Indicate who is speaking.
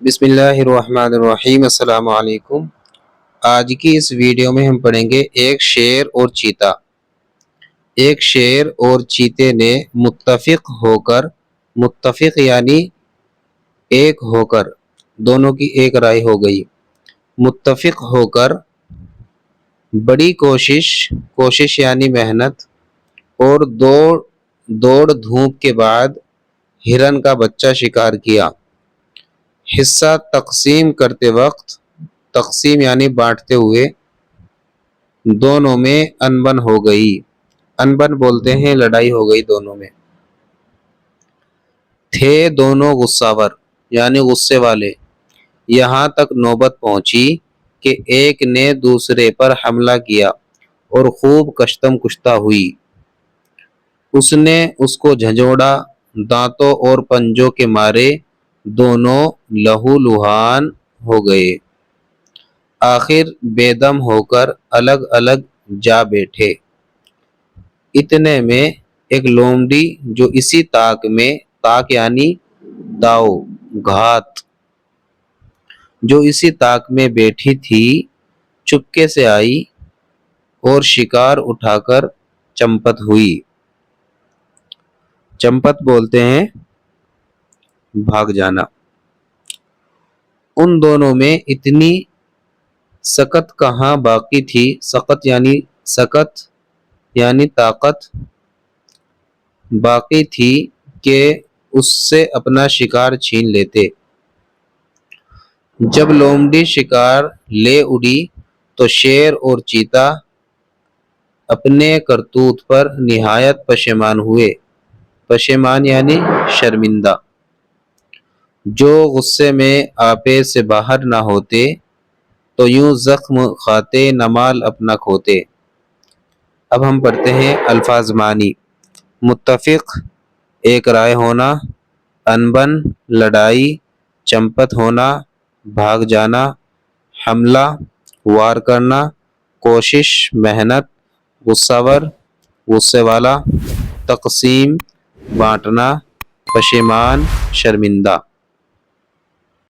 Speaker 1: بسم اللہ الرحمن الرحیم۔ السلام علیکم۔ آج کی اس ویڈیو میں ہم پڑھیں گے ایک شیر اور چیتا۔ ایک شیر اور چیتے نے متفق یعنی ایک ہو کر، دونوں کی ایک رائے ہو گئی، متفق ہو کر بڑی کوشش یعنی محنت اور دوڑ دھوپ کے بعد ہرن کا بچہ شکار کیا۔ حصہ تقسیم کرتے وقت، تقسیم یعنی بانٹتے ہوئے، دونوں میں انبن ہو گئی۔ انبن بولتے ہیں لڑائی ہو گئی دونوں میں۔ تھے دونوں غصہ ور یعنی غصے والے، یہاں تک نوبت پہنچی کہ ایک نے دوسرے پر حملہ کیا اور خوب کشتم کشتہ ہوئی۔ اس نے اس کو جھنجھوڑا، دانتوں اور پنجوں کے مارے دونوں لہو لہان ہو گئے۔ آخر بے دم ہو کر الگ الگ جا بیٹھے۔ اتنے میں ایک لومڑی جو اسی طاق یعنی داؤ گھات، جو اسی طاق میں بیٹھی تھی، چپکے سے آئی اور شکار اٹھا کر چمپت ہوئی۔ چمپت بولتے ہیں بھاگ جانا۔ ان دونوں میں اتنی سکت کہاں باقی تھی، سکت یعنی طاقت باقی تھی کہ اس سے اپنا شکار چھین لیتے۔ جب لومڑی شکار لے اڑی تو شیر اور چیتا اپنے کرتوت پر نہایت پشیمان ہوئے۔ پشیمان یعنی شرمندہ۔ جو غصے میں آپے سے باہر نہ ہوتے تو یوں زخم کھاتے نہ مال اپنا کھوتے۔ اب ہم پڑھتے ہیں الفاظ معنی۔ متفق ایک رائے ہونا، انبن لڑائی، چمپت ہونا بھاگ جانا، حملہ وار کرنا، کوشش محنت، غصہ ور غصے والا، تقسیم بانٹنا، پشیمان شرمندہ۔